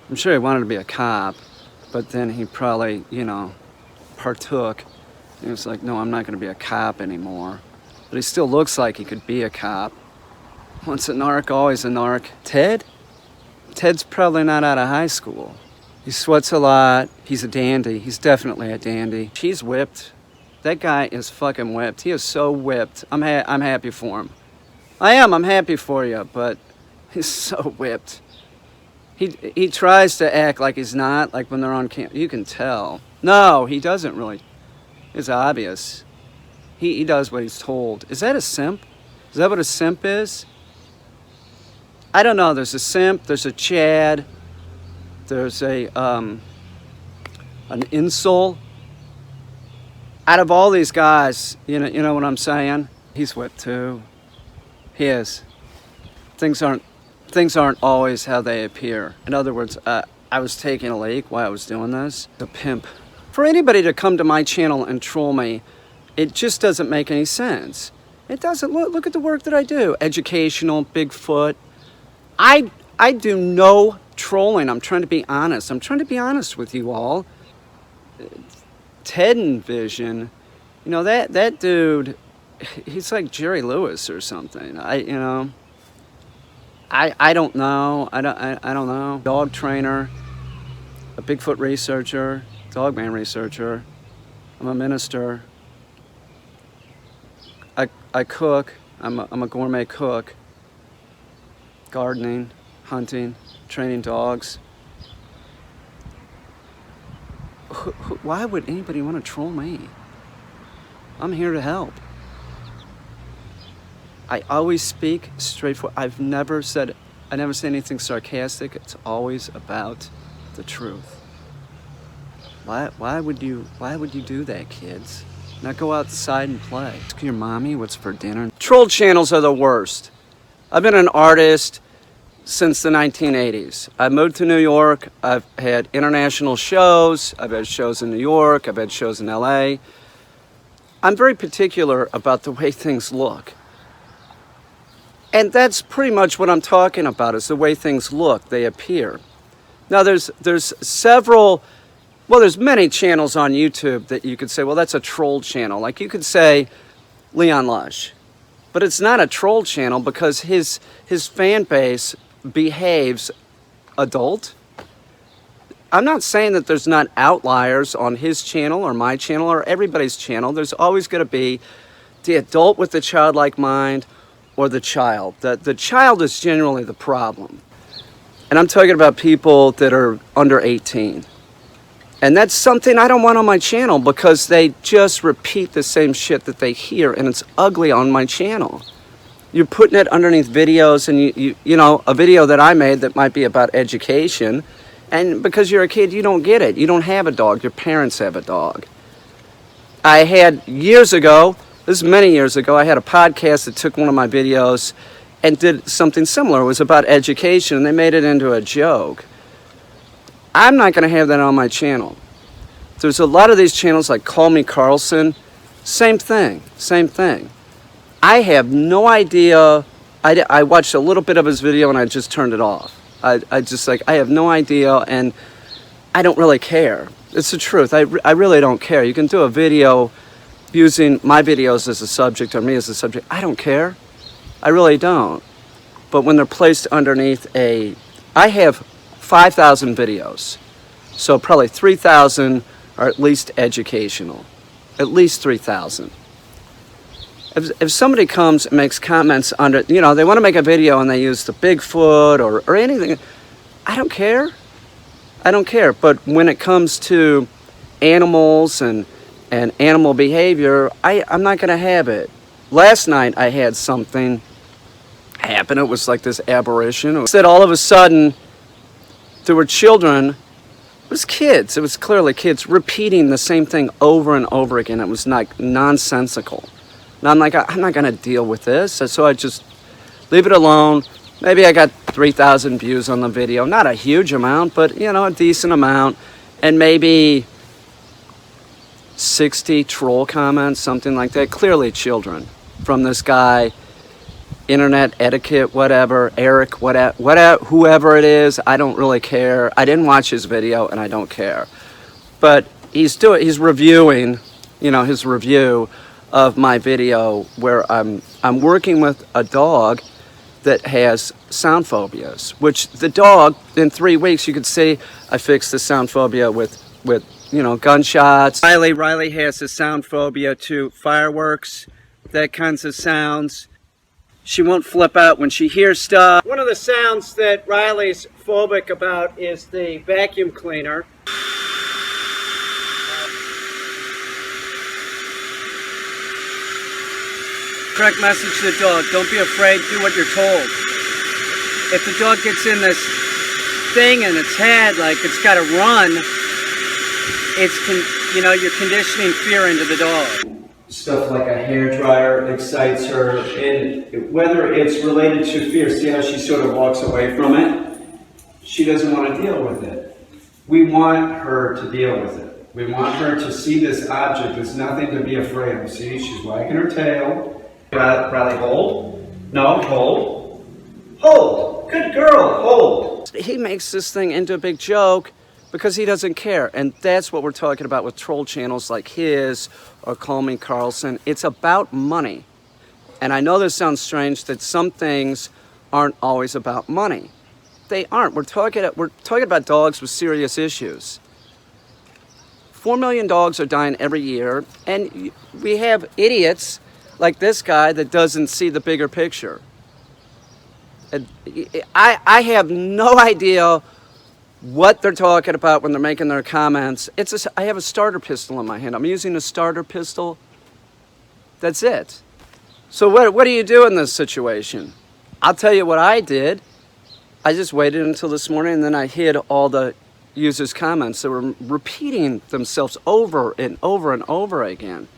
I'm sure he wanted to be a cop, but then he probably, you know, partook. He was like, no, I'm not going to be a cop anymore. But he still looks like he could be a cop. Once a narc, always a narc. Ted? Ted's probably not out of high school. He sweats a lot. He's a dandy. He's definitely a dandy. She's whipped. That guy is fucking whipped. He is so whipped. I'm happy for him. I am. I'm happy for you, but he's so whipped. He tries to act like he's not, like when they're on camera. You can tell. No, he doesn't really. It's obvious. He does what he's told. Is that a simp? Is that what a simp is? I don't know. There's a simp. There's a Chad. There's a an insult. Out of all these guys, you know what I'm saying? He's whipped too. He is. Things aren't always how they appear. In other words, I was taking a leak while I was doing this. The pimp. For anybody to come to my channel and troll me, it just doesn't make any sense. It doesn't. Look at the work that I do. Educational, Bigfoot. I do no trolling. I'm trying to be honest. I'm trying to be honest with you all. Ted Envision, you know, that dude, he's like Jerry Lewis or something. I don't know. I don't know. Dog trainer, a Bigfoot researcher, dogman researcher. I'm a minister. I cook. I'm a gourmet cook. Gardening, hunting, training dogs. Why would anybody want to troll me? I'm here to help. I always speak straightforward. I never say anything sarcastic. It's always about the truth. Why would you do that, kids? Now go outside and play. Ask your mommy what's for dinner. Troll channels are the worst. I've been an artist since the 1980s. I moved to New York. I've had international shows. I've had shows in New York. I've had shows in LA. I'm very particular about the way things look. And that's pretty much what I'm talking about, is the way things look, they appear. Now there's many channels on YouTube that you could say, well, that's a troll channel. Like you could say Leon Lush. But it's not a troll channel because his fan base behaves adult. I'm not saying that there's not outliers on his channel or my channel or everybody's channel. There's always going to be the adult with the childlike mind or the child. The child is generally the problem. And I'm talking about people that are under 18. And that's something I don't want on my channel because they just repeat the same shit that they hear, and it's ugly on my channel. You're putting it underneath videos, and you know, a video that I made that might be about education, and because you're a kid, you don't get it. You don't have a dog. Your parents have a dog. I had years ago, this is many years ago, I had a podcast that took one of my videos and did something similar. It was about education, and they made it into a joke. I'm not going to have that on my channel. There's a lot of these channels like CallMeCarson, same thing. I have no idea. I watched a little bit of his video and I just turned it off. I have no idea, and I don't really care. It's the truth. I really don't care. You can do a video using my videos as a subject or me as a subject. I don't care. I really don't. But when they're placed underneath I have 5,000 videos. So probably 3,000 are at least educational. At least 3,000. If somebody comes and makes comments under, you know, they want to make a video and they use the Bigfoot or anything, I don't care. I don't care. But when it comes to animals and animal behavior, I'm not going to have it. Last night I had something happen. It was like this aberration. It said all of a sudden there were children, it was kids, it was clearly kids repeating the same thing over and over again. It was like nonsensical. And I'm like, I'm not going to deal with this. So I just leave it alone. Maybe I got 3,000 views on the video. Not a huge amount, but, you know, a decent amount. And maybe 60 troll comments, something like that. Clearly children from this guy. internet etiquette, whatever, Eric, whatever, whoever it is, I don't really care. I didn't watch his video and I don't care. But he's reviewing, you know, his review of my video where I'm working with a dog that has sound phobias, which the dog, in 3 weeks, you could see I fixed the sound phobia with you know, gunshots. Riley has a sound phobia to fireworks, that kinds of sounds. She won't flip out when she hears stuff. One of the sounds that Riley's phobic about is the vacuum cleaner. Correct message to the dog: don't be afraid, do what you're told. If the dog gets in this thing in its head, like it's got to run, you know, you're conditioning fear into the dog. Stuff like a hairdryer excites her, and whether it's related to fear, see how she sort of walks away from it? She doesn't want to deal with it. We want her to deal with it. We want her to see this object as nothing to be afraid of. See, she's wagging her tail. Riley, hold. No, hold. Hold. Good girl, hold. He makes this thing into a big joke because he doesn't care. And that's what we're talking about with troll channels like his or CallMeCarson. It's about money. And I know this sounds strange that some things aren't always about money. They aren't. We're talking about dogs with serious issues. 4 million dogs are dying every year, and we have idiots like this guy that doesn't see the bigger picture. And I have no idea what they're talking about when they're making their comments. I have a starter pistol in my hand. I'm using a starter pistol. That's it. So what do you do in this situation? I'll tell you what I did. I just waited until this morning, and then I hid all the users' comments that were repeating themselves over and over and over again.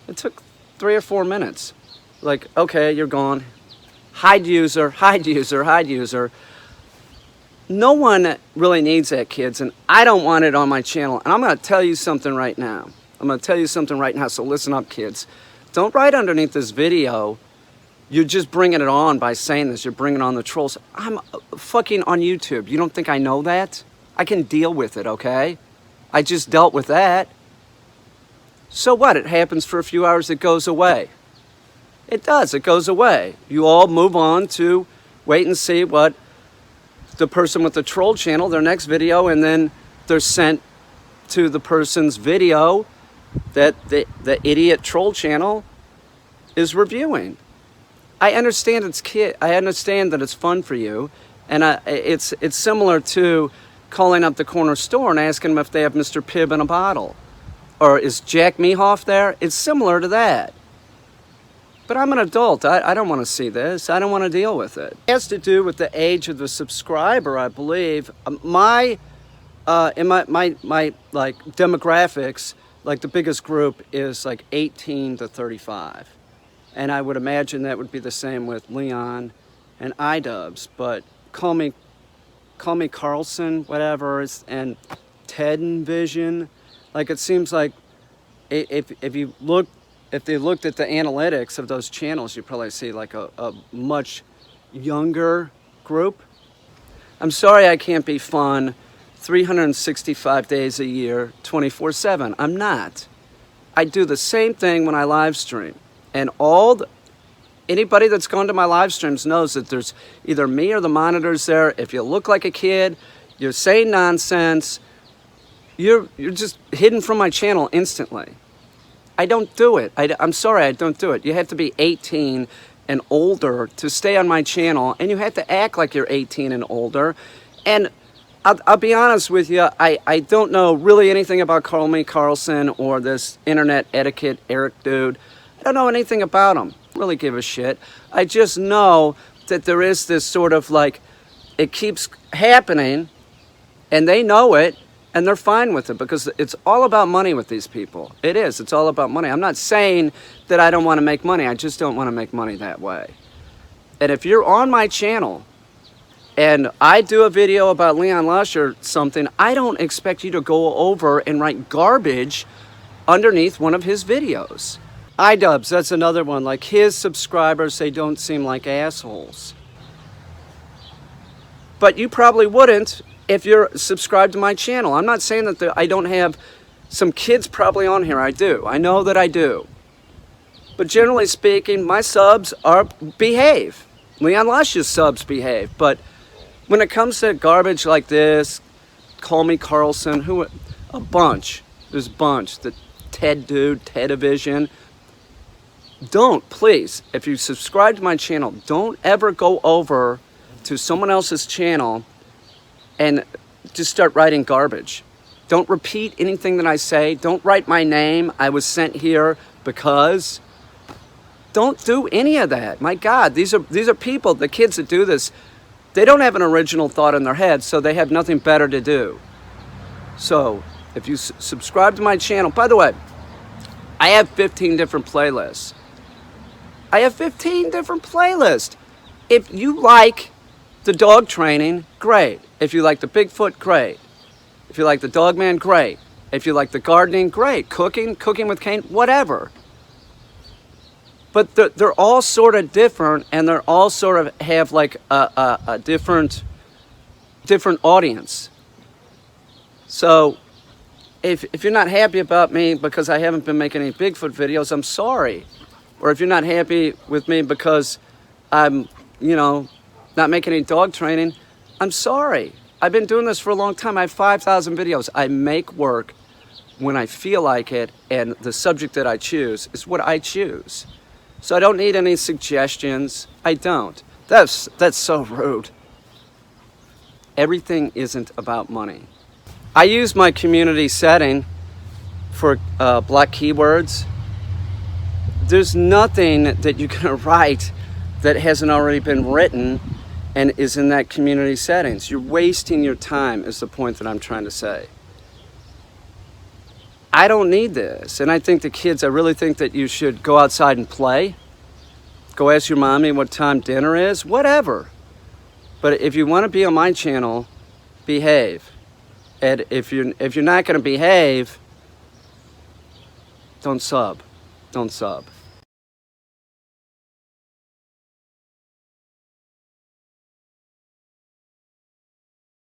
It took 3 or 4 minutes. Like, okay, you're gone. Hide user, hide user, hide user. No one really needs that, kids, and I don't want it on my channel. And I'm going to tell you something right now. So listen up, kids. Don't write underneath this video, you're just bringing it on by saying this. You're bringing on the trolls. I'm fucking on YouTube. You don't think I know that? I can deal with it, okay? I just dealt with that. So what? It happens for a few hours, it goes away. It does, it goes away. You all move on to wait and see what the person with the troll channel, their next video, and then they're sent to the person's video that the idiot troll channel is reviewing. I understand I understand that it's fun for you, and it's similar to calling up the corner store and asking them if they have Mr. Pibb in a bottle. Or is Jack Mehoff there? It's similar to that. But I'm an adult. I don't want to see this. I don't want to deal with it. It has to do with the age of the subscriber, I believe. In my like demographics, like the biggest group is like 18 to 35. And I would imagine that would be the same with Leon and iDubbbz. But CallMeCarson, whatever, and Ted and Vision. Like, it seems like if they looked at the analytics of those channels, you probably see like a much younger group. I'm sorry I can't be fun 365 days a year, 24/7. I'm not. I do the same thing when I live stream. And anybody that's gone to my live streams knows that there's either me or the monitors there. If you look like a kid, you're saying nonsense, you're just hidden from my channel instantly. I don't do it. I'm sorry, I don't do it. You have to be 18 and older to stay on my channel, and you have to act like you're 18 and older. And I'll be honest with you, I don't know really anything about CallMeCarson or this internet etiquette Eric dude. I don't know anything about him. Really give a shit. I just know that there is this sort of like, it keeps happening, and they know it, and they're fine with it because it's all about money with these people. It is. It's all about money. I'm not saying that I don't want to make money. I just don't want to make money that way. And if you're on my channel and I do a video about Leon Lush or something, I don't expect you to go over and write garbage underneath one of his videos. iDubbbz, that's another one. Like, his subscribers, they don't seem like assholes. But you probably wouldn't if you're subscribed to my channel. I'm not saying that I don't have some kids probably on here. I do. I know that I do. But generally speaking, my subs behave. Leon Lush's subs behave. But when it comes to garbage like this, CallMeCarson, a bunch. There's a bunch. The Ted dude, Ted-a-vision. Don't, please, if you subscribe to my channel, don't ever go over to someone else's channel and just start writing garbage. Don't repeat anything that I say. Don't write my name. I was sent here because. Don't do any of that. My God, these are people, the kids that do this, they don't have an original thought in their head, so they have nothing better to do. So, if you subscribe to my channel, by the way, I have 15 different playlists. I have 15 different playlists. If you like the dog training, great. If you like the Bigfoot, great. If you like the dog man, great. If you like the gardening, great. Cooking with Caine, whatever. But they're all sort of different, and they're all sort of have like a different audience. So if you're not happy about me because I haven't been making any Bigfoot videos, I'm sorry. Or if you're not happy with me because I'm, not making any dog training, I'm sorry. I've been doing this for a long time. I have 5,000 videos. I make work when I feel like it, and the subject that I choose is what I choose. So I don't need any suggestions. I don't. That's so rude. Everything isn't about money. I use my community setting for black keywords. There's nothing that you can write that hasn't already been written and is in that community settings. You're wasting your time is the point that I'm trying to say. I don't need this. And I think the kids, I really think that you should go outside and play. Go ask your mommy what time dinner is, whatever. But if you want to be on my channel, behave. And if you're not going to behave, don't sub. Don't sub.